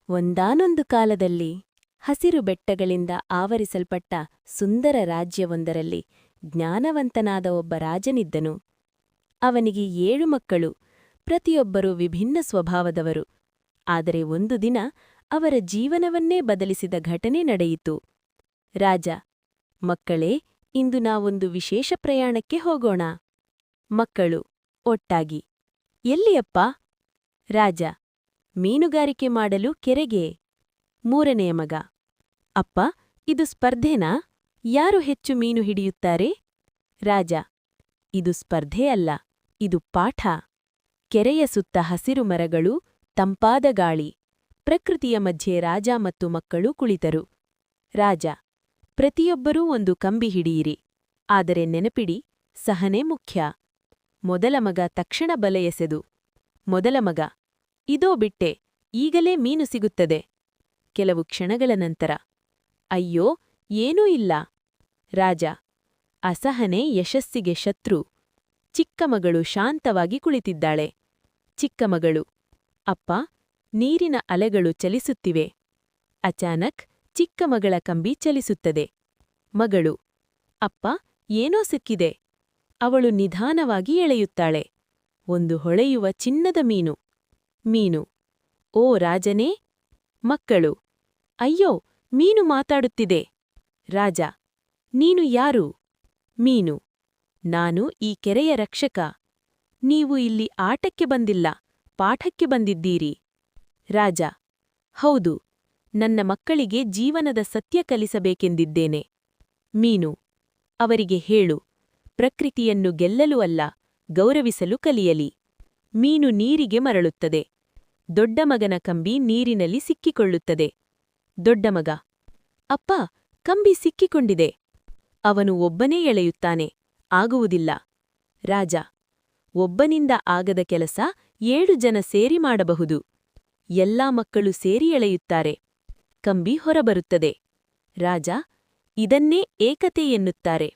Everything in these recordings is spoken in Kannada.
ಒಂದಾನೊಂದು ಕಾಲದಲ್ಲಿ ಹಸಿರು ಬೆಟ್ಟಗಳಿಂದ ಆವರಿಸಲ್ಪಟ್ಟ ಸುಂದರ ರಾಜ್ಯವೊಂದರಲ್ಲಿ ಜ್ಞಾನವಂತನಾದ ಒಬ್ಬ ರಾಜನಿದ್ದನು. ಅವನಿಗೆ 7 ಮಕ್ಕಳು, ಪ್ರತಿಯೊಬ್ಬರೂ ವಿಭಿನ್ನ ಸ್ವಭಾವದವರು. ಆದರೆ ಒಂದು ದಿನ ಅವರ ಜೀವನವನ್ನೇ ಬದಲಿಸಿದ ಘಟನೆ ನಡೆಯಿತು. ರಾಜ: ಮಕ್ಕಳೇ, ಇಂದು ನಾವೊಂದು ವಿಶೇಷ ಪ್ರಯಾಣಕ್ಕೆ ಹೋಗೋಣ. ಮಕ್ಕಳು: ಒಟ್ಟಾಗಿ. ಎಲ್ಲಿಯಪ್ಪ? ರಾಜ: ಮೀನುಗಾರಿಕೆ ಮಾಡಲು ಕೆರೆಗೆ. 3ನೆಯ ಮಗ: ಅಪ್ಪ, ಇದು ಸ್ಪರ್ಧೆನಾ? ಯಾರು ಹೆಚ್ಚು ಮೀನು ಹಿಡಿಯುತ್ತಾರೆ? ರಾಜ: ಇದು ಸ್ಪರ್ಧೆ ಅಲ್ಲ, ಇದು ಪಾಠ. ಕೆರೆಯ ಸುತ್ತ ಹಸಿರು ಮರಗಳು, ತಂಪಾದ ಗಾಳಿ. ಪ್ರಕೃತಿಯ ಮಧ್ಯೆ ರಾಜ ಮತ್ತು ಮಕ್ಕಳು ಕುಳಿತರು. ರಾಜ: ಪ್ರತಿಯೊಬ್ಬರೂ ಒಂದು ಕಂಬಿ ಹಿಡಿಯಿರಿ. ಆದರೆ ನೆನಪಿಡಿ, ಸಹನೆ ಮುಖ್ಯ. ಮೊದಲ ಮಗ ತಕ್ಷಣ ಬಲೆ ಎಸೆದು. ಮೊದಲ ಮಗ: ಇದೋ ಬಿಟ್ಟೆ, ಈಗಲೇ ಮೀನು ಸಿಗುತ್ತದೆ. ಕೆಲವು ಕ್ಷಣಗಳ ನಂತರ: ಅಯ್ಯೋ, ಏನೂ ಇಲ್ಲ. ರಾಜ: ಅಸಹನೆ ಯಶಸ್ಸಿಗೆ ಶತ್ರು. ಚಿಕ್ಕ ಮಗಳು ಶಾಂತವಾಗಿ ಕುಳಿತಿದ್ದಾಳೆ. ಚಿಕ್ಕ ಮಗಳು: ಅಪ್ಪ, ನೀರಿನ ಅಲೆಗಳು ಚಲಿಸುತ್ತಿವೆ. ಅಚಾನಕ್ ಚಿಕ್ಕ ಮಗಳ ಕಂಬಿ ಚಲಿಸುತ್ತದೆ. ಮಗಳು: ಅಪ್ಪ, ಏನೋ ಸಿಕ್ಕಿದೆ. ಅವಳು ನಿಧಾನವಾಗಿ ಎಳೆಯುತ್ತಾಳೆ. ಒಂದು ಹೊಳೆಯುವ ಚಿನ್ನದ ಮೀನು. ಮೀನು: ಓ ರಾಜನೇ! ಮಕ್ಕಳು: ಅಯ್ಯೋ, ಮೀನು ಮಾತಾಡುತ್ತಿದೆ. ರಾಜ: ನೀನು ಯಾರು? ಮೀನು: ನಾನು ಈ ಕೆರೆಯ ರಕ್ಷಕ. ನೀವು ಇಲ್ಲಿ ಆಟಕ್ಕೆ ಬಂದಿಲ್ಲ, ಪಾಠಕ್ಕೆ ಬಂದಿದ್ದೀರಿ. ರಾಜ: ಹೌದು, ನನ್ನ ಮಕ್ಕಳಿಗೆ ಜೀವನದ ಸತ್ಯ ಕಲಿಸಬೇಕೆಂದಿದ್ದೇನೆ. ಮೀನು: ಅವರಿಗೆ ಹೇಳು, ಪ್ರಕೃತಿಯನ್ನು ಗೆಲ್ಲಲು ಅಲ್ಲ, ಗೌರವಿಸಲು ಕಲಿಯಲಿ. ಮೀನು ನೀರಿಗೆ ಮರಳುತ್ತದೆ. ದೊಡ್ಡ ಮಗನ ಕಂಬಿ ನೀರಿನಲ್ಲಿ ಸಿಕ್ಕಿಕೊಳ್ಳುತ್ತದೆ. ದೊಡ್ಡ ಮಗ: ಅಪ್ಪ, ಕಂಬಿ ಸಿಕ್ಕಿಕೊಂಡಿದೆ. ಅವನು ಒಬ್ಬನೇ ಎಳೆಯುತ್ತಾನೆ, ಆಗುವುದಿಲ್ಲ. ರಾಜ: ಒಬ್ಬನಿಂದ ಆಗದ ಕೆಲಸ 7 ಜನ ಸೇರಿ ಮಾಡಬಹುದು. ಎಲ್ಲಾ ಮಕ್ಕಳು ಸೇರಿ ಎಳೆಯುತ್ತಾರೆ. ಕಂಬಿ ಹೊರಬರುತ್ತದೆ. ರಾಜ: ಇದನ್ನೇ ಏಕತೆ ಎನ್ನುತ್ತಾರೆ.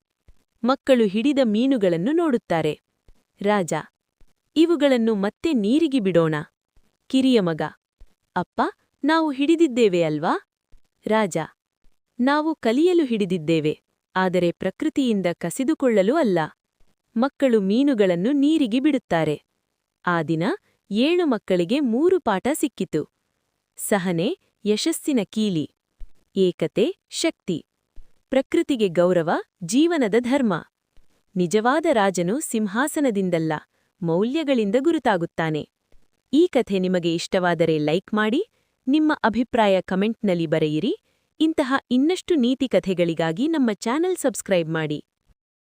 ಮಕ್ಕಳು ಹಿಡಿದ ಮೀನುಗಳನ್ನು ನೋಡುತ್ತಾರೆ. ರಾಜ: ಇವುಗಳನ್ನು ಮತ್ತೆ ನೀರಿಗೆ ಬಿಡೋಣ. ಕಿರಿಯ ಮಗ: ಅಪ್ಪ, ನಾವು ಹಿಡಿದಿದ್ದೇವೆ ಅಲ್ವಾ? ರಾಜ: ನಾವು ಕಲಿಯಲು ಹಿಡಿದಿದ್ದೇವೆ, ಆದರೆ ಪ್ರಕೃತಿಯಿಂದ ಕಸಿದುಕೊಳ್ಳಲು ಅಲ್ಲ. ಮಕ್ಕಳು ಮೀನುಗಳನ್ನು ನೀರಿಗೆ ಬಿಡುತ್ತಾರೆ. ಆ ದಿನ 7 ಮಕ್ಕಳಿಗೆ 3 ಪಾಠ ಸಿಕ್ಕಿತು. ಸಹನೆ ಯಶಸ್ಸಿನ ಕೀಲಿ. ಏಕತೆ ಶಕ್ತಿ. ಪ್ರಕೃತಿಗೆ ಗೌರವ ಜೀವನದ ಧರ್ಮ. ನಿಜವಾದ ರಾಜನು ಸಿಂಹಾಸನದಿಂದಲ್ಲ, ಮೌಲ್ಯಗಳಿಂದ ಗುರುತಾಗುತ್ತಾನೆ. ಈ ಕಥೆ ನಿಮಗೆ ಇಷ್ಟವಾದರೆ ಲೈಕ್ ಮಾಡಿ, ನಿಮ್ಮ ಅಭಿಪ್ರಾಯ ಕಮೆಂಟ್ನಲ್ಲಿ ಬರೆಯಿರಿ. ಇಂತಹ ಇನ್ನಷ್ಟು ನೀತಿ ಕಥೆಗಳಿಗಾಗಿ ನಮ್ಮ ಚಾನೆಲ್ ಸಬ್ಸ್ಕ್ರೈಬ್ ಮಾಡಿ.